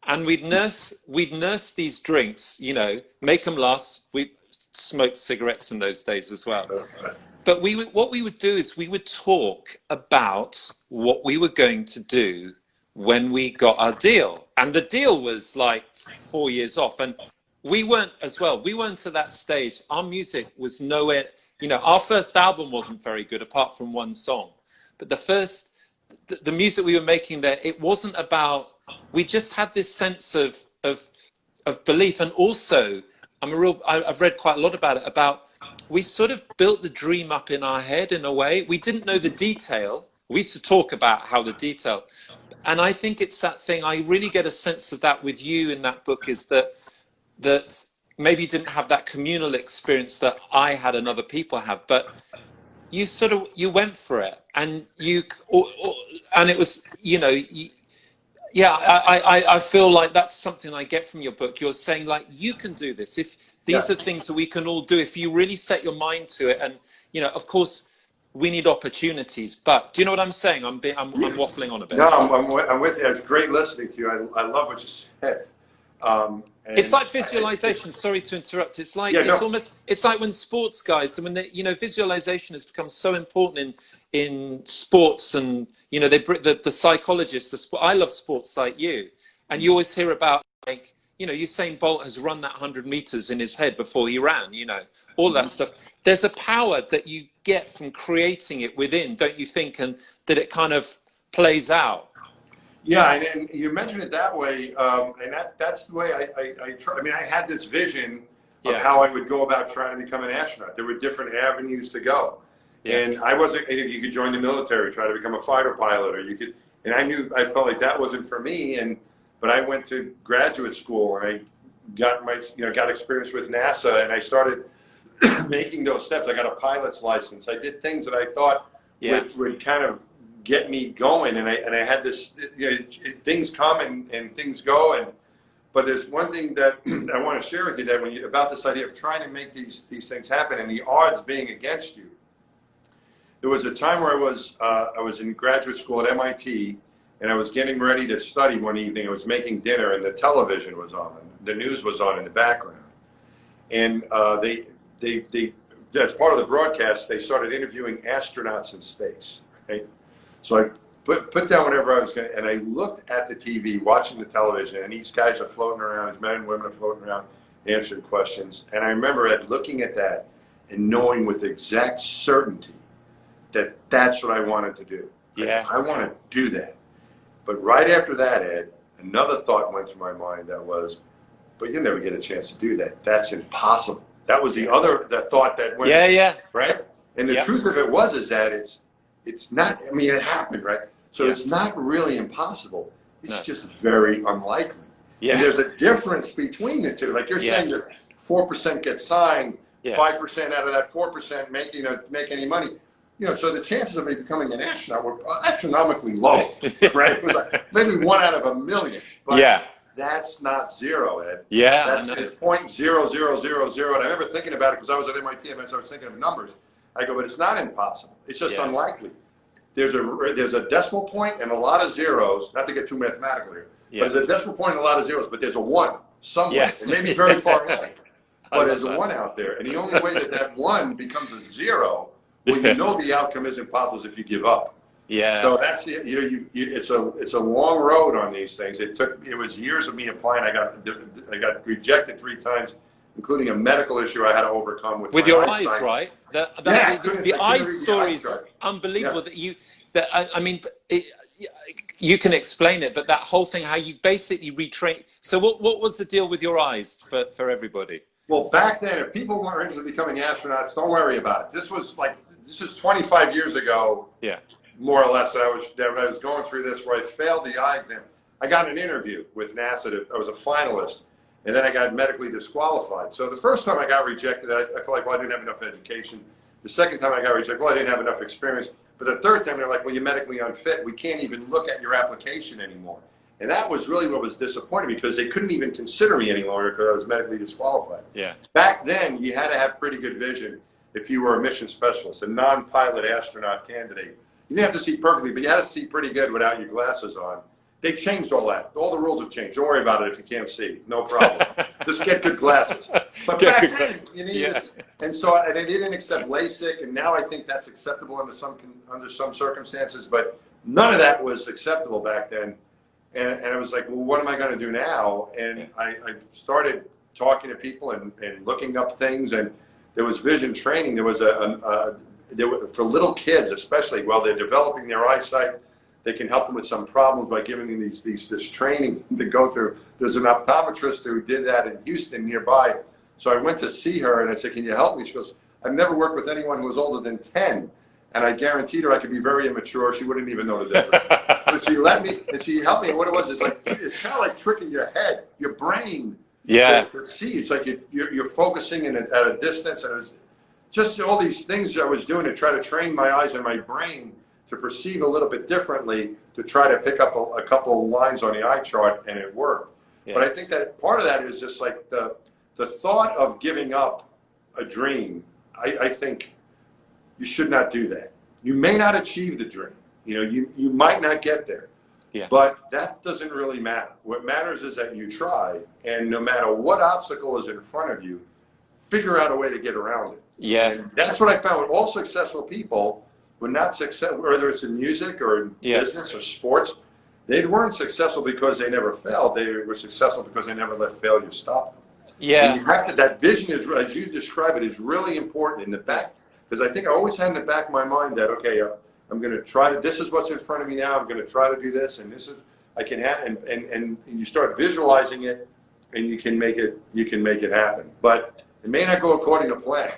and we'd nurse these drinks, make them last. We smoked cigarettes in those days as well. But what we would do is we would talk about what we were going to do when we got our deal. And the deal was like 4 years off. And we weren't as well. We weren't at that stage. Our music was nowhere, our first album wasn't very good apart from one song. But the music we were making there, it wasn't about, we just had this sense of belief. And also, I've read quite a lot about it, we sort of built the dream up in our head in a way. We didn't know the detail. We used to talk about how the detail, and I think it's that thing. I really get a sense of that with you in that book, is that maybe you didn't have that communal experience that I had and other people have, but you went for it, and and it was, I feel like that's something I get from your book. You're saying, like, you can do this. If these are things that we can all do, if you really set your mind to it. And, of course, we need opportunities. But do you know what I'm saying? I'm waffling on a bit. No, I'm with you. It's great listening to you. I love what you said. It's like visualization. Sorry to interrupt. It's like it's like when sports guys, when they, visualization has become so important in sports, and the psychologists. I love sports like you, and you always hear about, like, Usain Bolt has run that 100 meters in his head before he ran. All that stuff. There's a power that you get from creating it within, don't you think? And that it kind of plays out. Yeah, and you mentioned it that way, and that's the way I try. I mean, I had this vision of how I would go about trying to become an astronaut. There were different avenues to go, and I wasn't. You could join the military, try to become a fighter pilot, or you could. And I felt like that wasn't for me. But I went to graduate school, and I got experience with NASA, and I started making those steps. I got a pilot's license. I did things that I thought would kind of get me going, and I had this, things come and things go, but there's one thing that I want to share with you, about this idea of trying to make these things happen and the odds being against you. There was a time where I was in graduate school at MIT, and I was getting ready to study one evening. I was making dinner, and the television was on, the news was on in the background, and they as part of the broadcast, they started interviewing astronauts in space. Right? So I put down whatever I was going to, and I looked at the TV, watching the television, and these guys are floating around, these men and women are floating around, answering questions. And I remember looking at that and knowing with exact certainty that that's what I wanted to do. Yeah. I want to do that. But right after that, Ed, another thought went through my mind that was, but you'll never get a chance to do that. That's impossible. That was the thought that went. Right? And the truth of it is that it's not, I mean, it happened, right? So it's not really impossible. It's just very unlikely. Yeah. And there's a difference between the two. Like you're saying that 4% gets signed, 5% out of that 4% make any money. So the chances of me becoming an astronaut were astronomically low, right? It was like maybe 1 out of a million. But that's not zero, Ed. Yeah. It's 0.0000. And I remember thinking about it because I was at MIT and I was thinking of numbers. I go, but it's not impossible. It's just unlikely. There's a decimal point and a lot of zeros, not to get too mathematical here, but there's a decimal point and a lot of zeros, but there's a 1 somewhere. It may be very far away, but there's a 1 out there. And the only way that 1 becomes a 0, well, the outcome isn't possible if you give up. Yeah. So that's it's a long road on these things. It was years of me applying. I got rejected 3 times, including a medical issue I had to overcome with your eyesight. Eyes, right? The eye story is unbelievable. You can explain it, but that whole thing, how you basically retrain. So what was the deal with your eyes for everybody? Well, back then, if people weren't interested in becoming astronauts, don't worry about it. This is 25 years ago. Yeah. More or less, that I was going through this, where I failed the eye exam. I got an interview with NASA. I was a finalist, and then I got medically disqualified. So the first time I got rejected, I felt like, well, I didn't have enough education. The second time I got rejected, well, I didn't have enough experience. But the third time, they're like, well, you're medically unfit. We can't even look at your application anymore. And that was really what was disappointing, because they couldn't even consider me any longer because I was medically disqualified. Yeah. Back then, you had to have pretty good vision if you were a mission specialist, a non-pilot astronaut candidate. You didn't have to see perfectly, but you had to see pretty good without your glasses on. They changed all that. All the rules have changed. Don't worry about it if you can't see. No problem. Just get good glasses. But back then, you needed this. And they didn't accept LASIK, and now I think that's acceptable under some circumstances, but none of that was acceptable back then. And I was like, well, what am I going to do now? And I started talking to people and looking up things, and there was vision training. There was for little kids, especially while they're developing their eyesight, they can help them with some problems by giving them this training to go through. There's an optometrist who did that in Houston nearby. So I went to see her, and I said, can you help me? She goes, I've never worked with anyone who was older than 10. And I guaranteed her I could be very immature. She wouldn't even know the difference. So she let me, and she helped me. And what it was is like, it's kind of like tricking your head, your brain. Yeah. To see. It's like you're focusing at a distance, and it was just all these things I was doing to try to train my eyes and my brain to perceive a little bit differently, to try to pick up a couple of lines on the eye chart, and it worked. Yeah. But I think that part of that is just like the thought of giving up a dream. I think you should not do that. You may not achieve the dream. You might not get there. Yeah. But that doesn't really matter. What matters is that you try, and no matter what obstacle is in front of you, figure out a way to get around it. Yeah. And that's what I found with all successful people. Were not successful, whether it's in music or in business or sports, they weren't successful because they never failed. They were successful because they never let failure stop them. Yeah. And you have to, that vision is, as you describe it, is really important in the back, because I think I always had in the back of my mind that, okay, I'm going to try to, this is what's in front of me now, I'm going to try to do this, and this is, I can have, and you start visualizing it, and you can make it happen. But it may not go according to plan.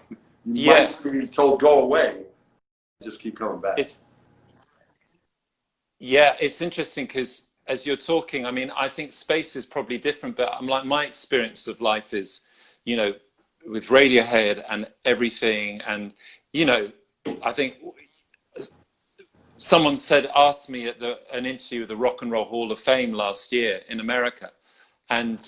You might be told, go away. Just keep coming back. It's interesting, because as you're talking, I mean, I think space is probably different, but I'm like, my experience of life is, with Radiohead and everything, and I think someone asked me at an interview with the Rock and Roll Hall of Fame last year in America, and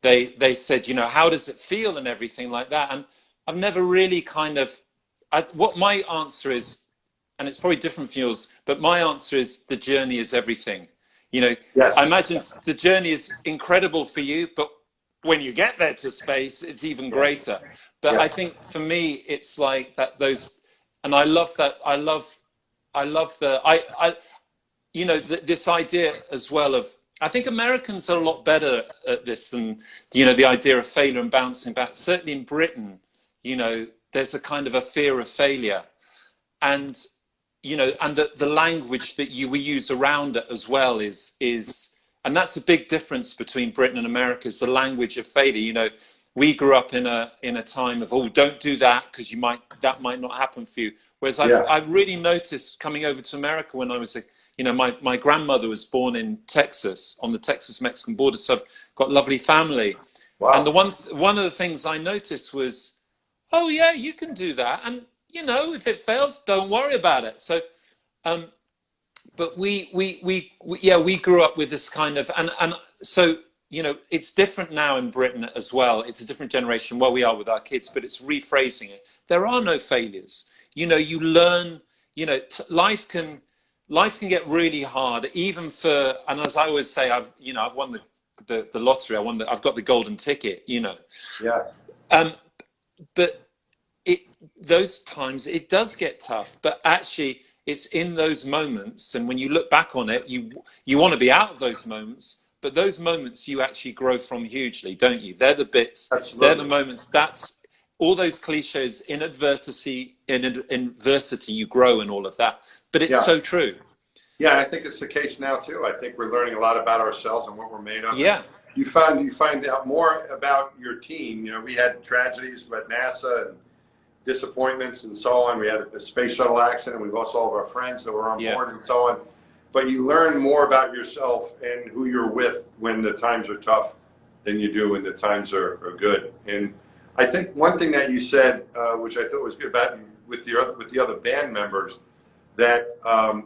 they said, how does it feel and everything like that, and I've never really what my answer is, and it's probably different for yours, but my answer is the journey is everything. Yes. I imagine the journey is incredible for you, but when you get there to space, it's even greater. But I think for me, it's like that, and I love that. I love this idea as well of, I think Americans are a lot better at this than, the idea of failure and bouncing back. Certainly in Britain, there's a kind of a fear of failure, and and the language that we use around it as well is, and that's a big difference between Britain and America, is the language of failure. We grew up in a time of, oh, don't do that because that might not happen for you. Whereas I really noticed coming over to America when I was my grandmother was born in Texas, on the Texas-Mexican border, so I've got a lovely family. Wow. And one of the things I noticed was, oh yeah, you can do that, and if it fails, don't worry about it. So, but we grew up with this kind of, and so it's different now in Britain as well. It's a different generation where we are with our kids, but it's rephrasing it. There are no failures. You learn. Life can get really hard, even for, and as I always say, I've won the lottery. I've got the golden ticket. Yeah. But those times it does get tough, but actually it's in those moments, and when you look back on it, you want to be out of those moments, but those moments you actually grow from hugely, don't you? They're the bits. Absolutely. They're the moments. That's all those cliches. In adversity you grow, and all of that, but it's so true. Yeah, and I think it's the case now too. I think we're learning a lot about ourselves and what we're made of. Yeah. You find out more about your team. We had tragedies at NASA and disappointments and so on. We had a space shuttle accident. We lost all of our friends that were on board and so on. but you learn more about yourself and who you're with when the times are tough than you do when the times are good. And I think one thing that you said, which I thought was good about with the other band members, that I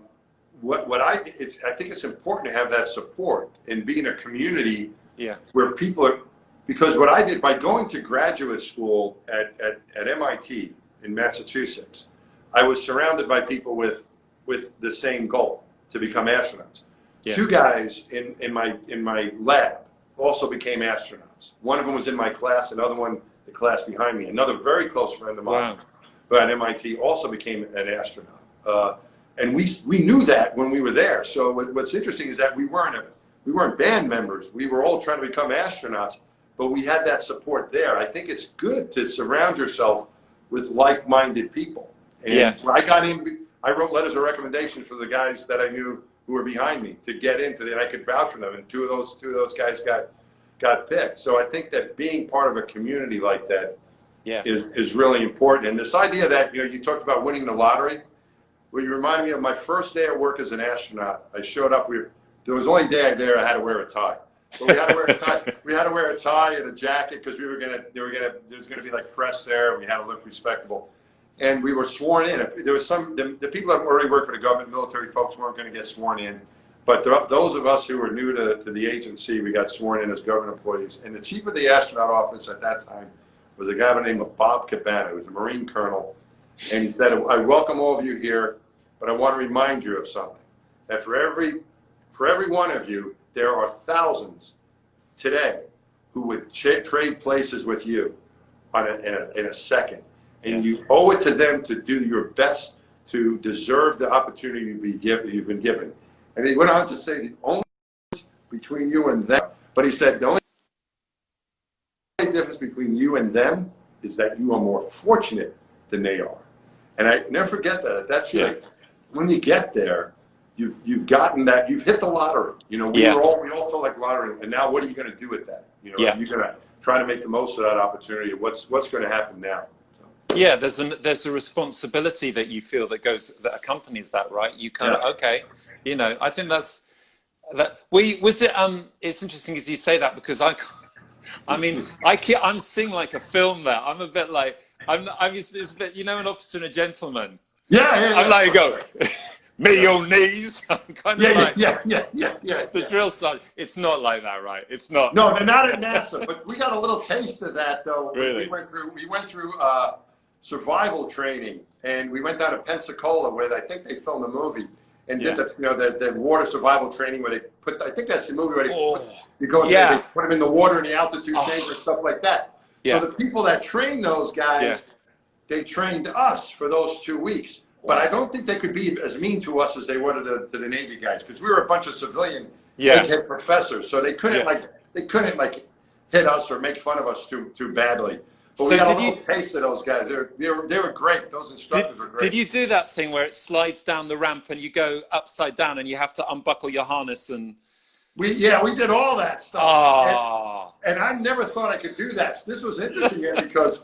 think it's important to have that support and be in a community where people are, because what I did by going to graduate school at MIT in Massachusetts, I was surrounded by people with the same goal, to become astronauts. Yeah. Two guys in my lab also became astronauts. One of them was in my class, another one the class behind me. Another very close friend of mine, who at MIT also became an astronaut. And we knew that when we were there. So what's interesting is that we weren't band members. We were all trying to become astronauts, but we had that support there. I think it's good to surround yourself with like-minded people. And when I got in, I wrote letters of recommendation for the guys that I knew who were behind me to get into it, and I could vouch for them. And two of those guys got picked. So I think that being part of a community like that is really important. And this idea that you talked about winning the lottery. Well, you reminded me of my first day at work as an astronaut. I showed up. There was the only day there I had to wear a tie. But we had to wear a tie. We had to wear a tie and a jacket because there was gonna be like press there, and we had to look respectable. And we were sworn in. There was the people that already worked for the government, military folks weren't going to get sworn in. But those of us who were new to the agency, we got sworn in as government employees. And the chief of the astronaut office at that time was a guy by the name of Bob Cabana, who was a Marine colonel. And he said, I welcome all of you here, but I want to remind you of something. That for every one of you, there are thousands today who would trade places with you in a second. And you owe it to them to do your best to deserve the opportunity you've been given. And he went on to say the only difference between you and them, but he said the only difference between you and them is that you are more fortunate than they are. And I never forget that. That's like when you get there, you've gotten that, you've hit the lottery. We all feel like lottery. And now what are you going to do with that? Are you going to try to make the most of that opportunity? What's going to happen now? Yeah, there's a responsibility that you feel that accompanies that, right? You kind of I think it's interesting as you say that, because I'm seeing like a film there. I'm a bit like I'm used to this bit, An Officer and a Gentleman. I'm like go. Me on knees. I'm kind of like the drill sergeant. It's not like that, right? It's not. No, they're not at NASA, but we got a little taste of that though. Really? We went through survival training, and we went down to Pensacola where I think they filmed a movie and did the water survival training where they put. I think that's the movie where they put them in the water in the altitude chamber and stuff like that. So the people that trained those guys, they trained us for those 2 weeks. But I don't think they could be as mean to us as they were to the Navy guys, because we were a bunch of civilian egghead professors, so they couldn't hit us or make fun of us too badly. But we got a little taste of those guys. They were great. Those instructors were great. Did you do that thing where it slides down the ramp and you go upside down and you have to unbuckle your harness and? We did all that stuff. Oh. And I never thought I could do that. This was interesting because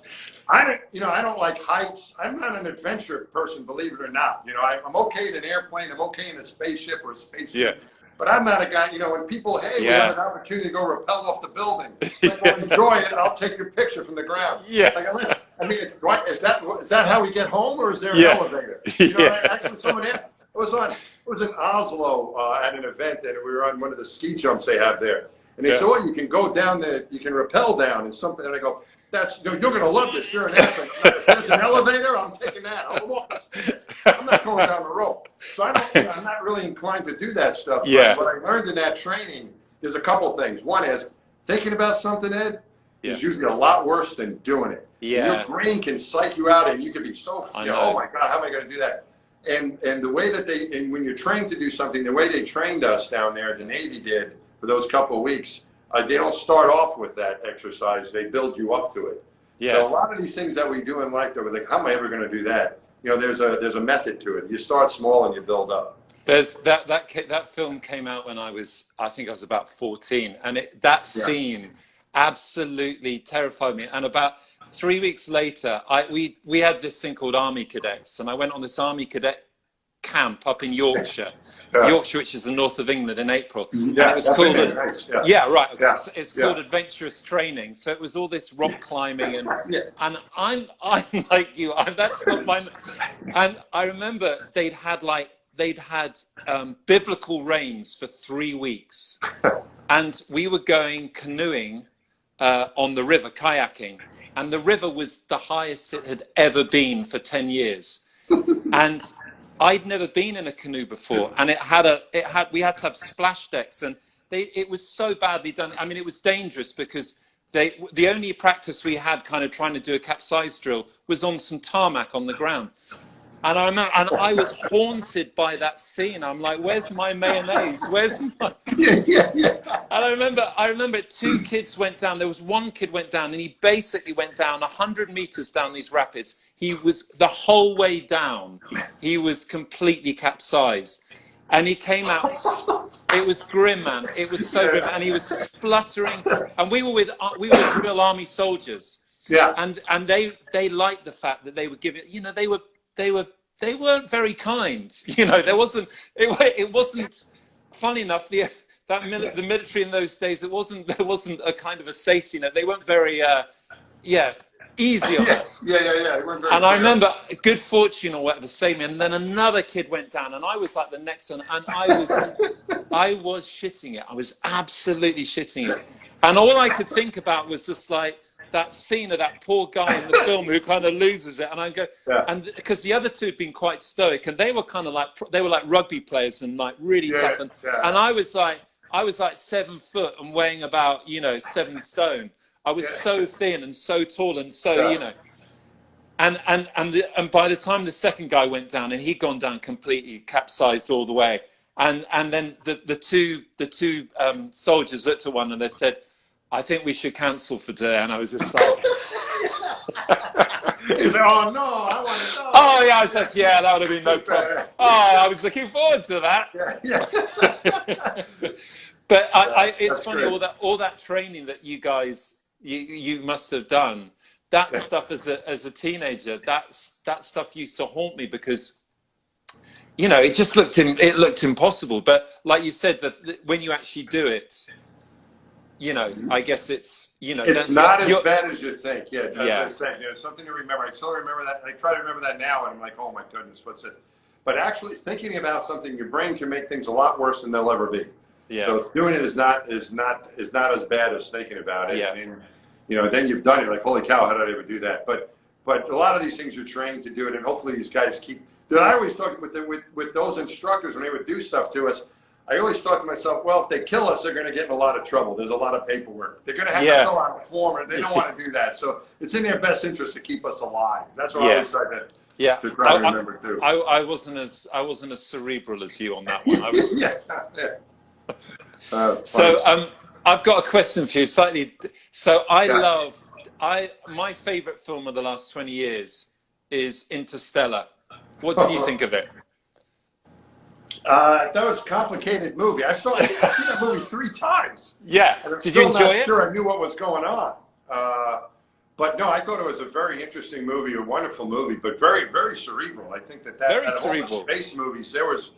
I don't like heights. I'm not an adventure person, believe it or not. I'm okay in an airplane. I'm okay in a spaceship or a spaceship. But I'm not a guy, when people, we have an opportunity to go rappel off the building. Well, enjoy it, and I'll take your picture from the ground. Is that how we get home, or is there an elevator? Actually, it was in Oslo at an event, and we were on one of the ski jumps they have there. And they said, you can go down there, you can rappel down and something. And I go, you're going to love this. You're an asshole. If there's an elevator, I'm taking that. I'll walk the stairs. I'm not going down the rope. So I'm not really inclined to do that stuff. But what I learned in that training is a couple things. One is thinking about something, Ed, is usually a lot worse than doing it. Your brain can psych you out, and you can be so, oh my God, how am I going to do that? And the way that when you're trained to do something, the way they trained us down there, the Navy did for those couple of weeks, they don't start off with that exercise. They build you up to it. So a lot of these things that we do in life, that we're like, how am I ever going to do that? There's a method to it. You start small and you build up. There's that film came out when I think I was about 14, and that scene absolutely terrified me. And about 3 weeks later, we had this thing called Army Cadets, and I went on this Army Cadet camp up in Yorkshire. Yeah. Yorkshire, which is the north of England, in April. Yeah, and it was called nice. yeah, right. Okay. Yeah. So it's called adventurous training. So it was all this rock climbing, and and I'm like you. That's not my. And I remember they'd had biblical rains for 3 weeks, and we were going canoeing on the river, kayaking, and the river was the highest it had ever been for 10 years, and I'd never been in a canoe before, and we had to have splash decks, and it was so badly done. I mean, it was dangerous because the only practice we had kind of trying to do a capsize drill was on some tarmac on the ground. And I remember, and I was haunted by that scene. I'm like, where's my mayonnaise? Where's my... And I remember 2 kids went down. There was 1 kid went down, and he basically went down 100 meters down these rapids. He was, the whole way down, he was completely capsized. And he came out, it was grim, man. It was so grim. And he was spluttering. And we were with real army soldiers. Yeah. And they liked the fact that they were giving, you know, they weren't very kind. You know, it wasn't, funny enough, the military in those days, there wasn't a kind of a safety net. They weren't very, easy on us. And I remember, good fortune or whatever, saved me. And then another kid went down, and I was like the next one, and I was shitting it. I was absolutely shitting it. And all I could think about was just like, that scene of that poor guy in the film who kind of loses it, and I go, and because the other 2 had been quite stoic, and they were kind of like rugby players and like really tough, and I was like 7 foot and weighing about 7 stone. I was so thin and so tall and so and by the time the second guy went down, and he'd gone down completely, capsized all the way, and then the two soldiers looked at one and they said, I think we should cancel for today. And I was just like... He said, oh, no, I want to go. Oh, yeah, I said, yeah, that would have been no problem. Oh, I was looking forward to that. But it's funny, great. all that training that you guys, you must have done, that stuff as a teenager, that stuff used to haunt me because... You know, it just looked impossible. But like you said, when you actually do it... You know, I guess it's, it's not as bad as you think. Something to remember. I still remember that. I try to remember that now, and I'm like, oh my goodness, what's it? But actually thinking about something, your brain can make things a lot worse than they'll ever be. Yeah. So doing it is not as bad as thinking about it. Yeah. And then you've done it. Like, holy cow, how did I ever do that? But a lot of these things you're trained to do it, and hopefully these guys keep. Then I always talk with those instructors when they would do stuff to us. I always thought to myself, well, if they kill us, they're going to get in a lot of trouble. There's a lot of paperwork. They're going to have to fill out a form, and they don't want to do that. So it's in their best interest to keep us alive. That's what I always try to try to remember too. I wasn't as cerebral as you on that one. I was, So I've got a question for you. Slightly. So my favorite film of the last 20 years is Interstellar. What did you think of it? That was a complicated movie. I've seen that movie 3 times. Yeah. Did you enjoy it? Sure, I knew what was going on. But no, I thought it was a very interesting movie, a wonderful movie, but very, very cerebral. I think that whole space movies, there was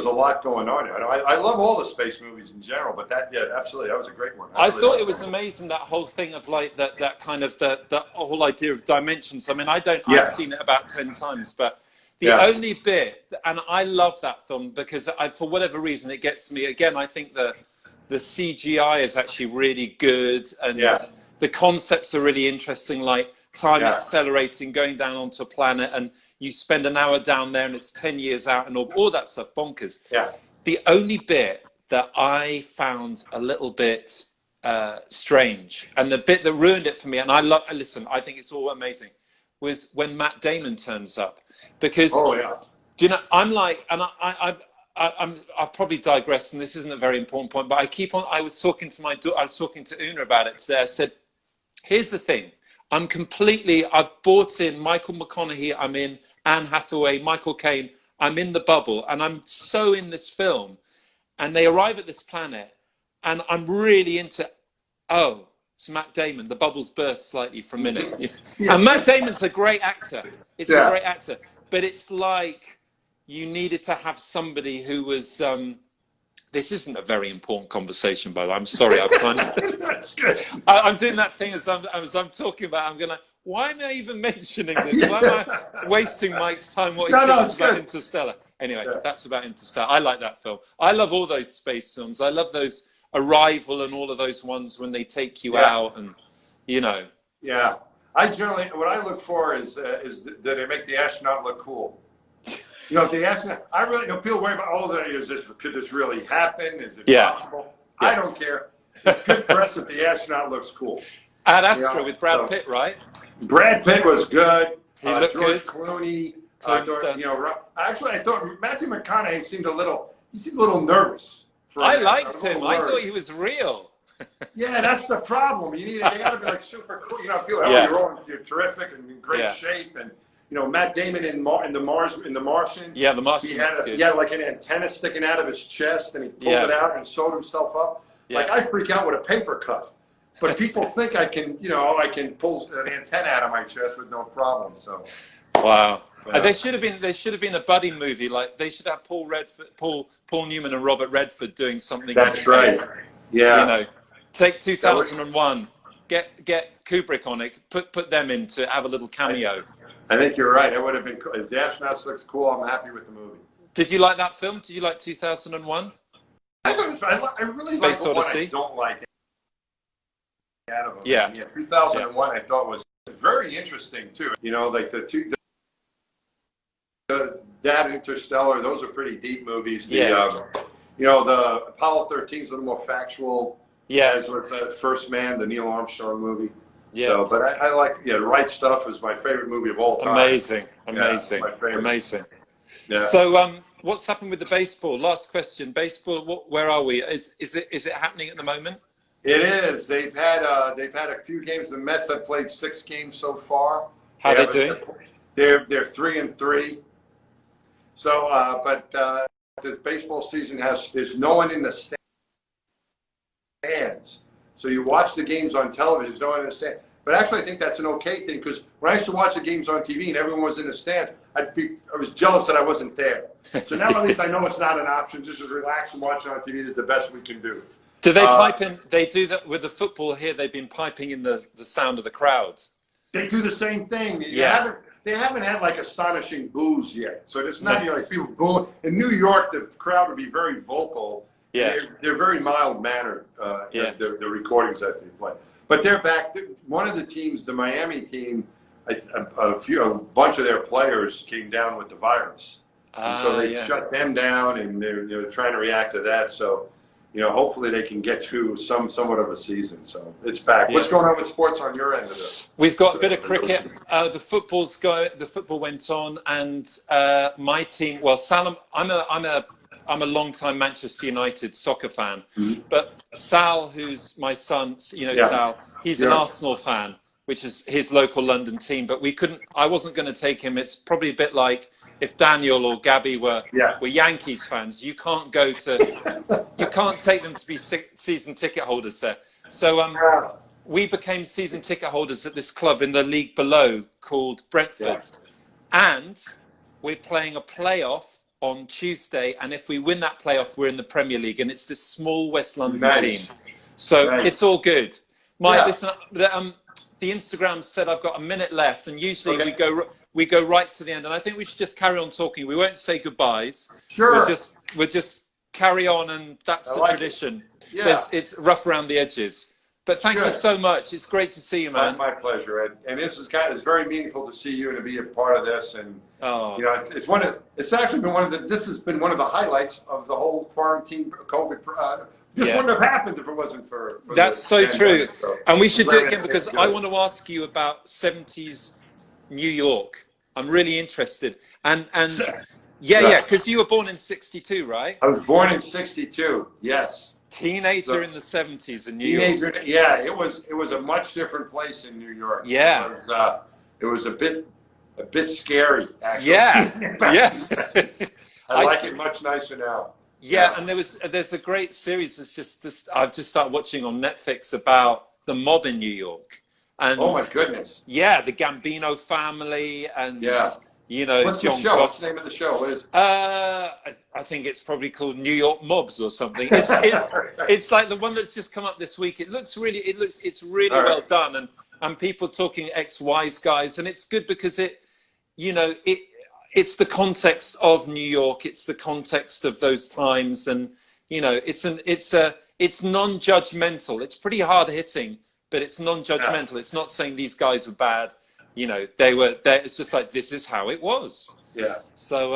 a lot going on. I love all the space movies in general, but absolutely, that was a great one. I thought it was amazing, that whole thing of like that kind of the whole idea of dimensions. I mean, I've seen it about 10 times, but. The only bit, and I love that film because for whatever reason it gets me. Again, I think the CGI is actually really good, and the concepts are really interesting, like time accelerating, going down onto a planet, and you spend an hour down there and it's 10 years out, and all that stuff, bonkers. Yeah. The only bit that I found a little bit strange, and the bit that ruined it for me, and I think it's all amazing, was when Matt Damon turns up. Because, I'm like, and I'll probably digress, and this isn't a very important point, but I was talking to Una about it today. I said, here's the thing. I've bought in Michael McConaughey, I'm in Anne Hathaway, Michael Caine, I'm in the bubble, and I'm so in this film. And they arrive at this planet, and I'm really into, it's Matt Damon. The bubbles burst slightly for a minute. And Matt Damon's a great actor. It's a great actor. But it's like, you needed to have somebody who was. This isn't a very important conversation, by the way. I'm sorry. I've kind of. That's good. I'm doing that thing as I'm talking about. I'm gonna. Why am I even mentioning this? Why am I wasting Mike's time? What he thinks about Interstellar? Anyway, that's about Interstellar. I like that film. I love all those space films. I love those Arrival and all of those ones when they take you out and, you know. Yeah. I generally, what I look for is that they make the astronaut look cool. You know, if the astronaut, I really, people worry about, could this really happen? Is it possible? Yeah. I don't care. It's good press if the astronaut looks cool. Ad Astra with Brad Pitt, right? Brad Pitt was good. He looked George good. Clooney. Actually, I thought Matthew McConaughey seemed a little nervous. I liked him. I thought he was real. Yeah, that's the problem. They got to be like super cool. You know, people, you're terrific and in great shape, and Matt Damon in the Martian. Yeah, the Martian. He had like an antenna sticking out of his chest, and he pulled it out and sewed himself up. Yeah. Like I freak out with a paper cut, but people think I can pull an antenna out of my chest with no problem. So. Wow. There should have been a buddy movie. Like they should have Paul Newman and Robert Redford doing something. That's right. Yeah. Take 2001. Get Kubrick on it. Put them in to have a little cameo. I think you're right. It would have been cool. As the Astronauts looks cool, I'm happy with the movie. Did you like that film? Did you like 2001? I really like the one I don't like. Out of them. Yeah. 2001 I thought was very interesting too. Like that Interstellar, those are pretty deep movies. The Apollo 13 is a little more factual. Yeah. As was that First Man, the Neil Armstrong movie. Yeah. So, but I like, The Right Stuff is my favorite movie of all time. Amazing. Amazing. Yeah. So, what's happened with the baseball? Last question. Baseball, where are we? Is it happening at the moment? It is. They've had a few games. The Mets have played 6 games so far. How are they doing? They're 3-3. So, but this baseball season there's no one in the stands. So you watch the games on television, there's no one in the stands. But actually, I think that's an okay thing because when I used to watch the games on TV and everyone was in the stands, I was jealous that I wasn't there. So now at least I know it's not an option. Just relax and watch it on TV is the best we can do. Do they pipe in? They do that with the football here. They've been piping in the sound of the crowds. They do the same thing. Yeah. They haven't had like astonishing boos yet. So it's not like people booing. In New York, the crowd would be very vocal. Yeah. They're very mild-mannered, the recordings that they play. But they're back. One of the teams, the Miami team, a bunch of their players came down with the virus. And so they shut them down, and they're trying to react to that. So, hopefully they can get through somewhat of a season. So it's back. Yeah. What's going on with sports on your end of this? We've got a bit of cricket. The football went on, and my team. Well, Sal, I'm a long-time Manchester United soccer fan, but Sal, who's my son, Sal, he's an Arsenal fan, which is his local London team. But I wasn't going to take him. It's probably a bit like if Daniel or Gabby were Yankees fans. You can't take them to be season ticket holders there. So we became season ticket holders at this club in the league below called Brentford, and we're playing a playoff on Tuesday, and if we win that playoff, we're in the Premier League, and it's this small West London team. So it's all good. Mike, listen, the Instagram said I've got a minute left, and usually we go right to the end, and I think we should just carry on talking. We won't say goodbyes. Sure. We'll just carry on, and that's the tradition. Yeah. It's rough around the edges. But thank you so much. It's great to see you, man. My pleasure, Ed. And it's very meaningful to see you and to be a part of this. And this has been one of the highlights of the whole quarantine COVID. This wouldn't have happened if it wasn't for that's so true. So, and we should do it again because I want to ask you about 70s New York. I'm really interested. And because you were born in 62, right? I was born in 62. Yes. Teenager in the 70s in New York. Yeah, it was a much different place in New York. Yeah. It was a bit scary, actually. Yeah. I like it much nicer now. Yeah, and there's a great series that's I've just started watching on Netflix about the mob in New York. And oh my goodness. Yeah, the Gambino family and you know, What's the John show? What's Goss. the name of the show? What is it? I think it's probably called New York Mobs or something. It's like the one that's just come up this week. It's really All right. well done, and people talking ex-wise guys, and it's good because it's the context of New York, it's the context of those times, and you know, it's non-judgmental. It's pretty hard hitting, but it's non-judgmental. It's not saying these guys were bad. You know, they were there. It's just like, this is how it was. Yeah. So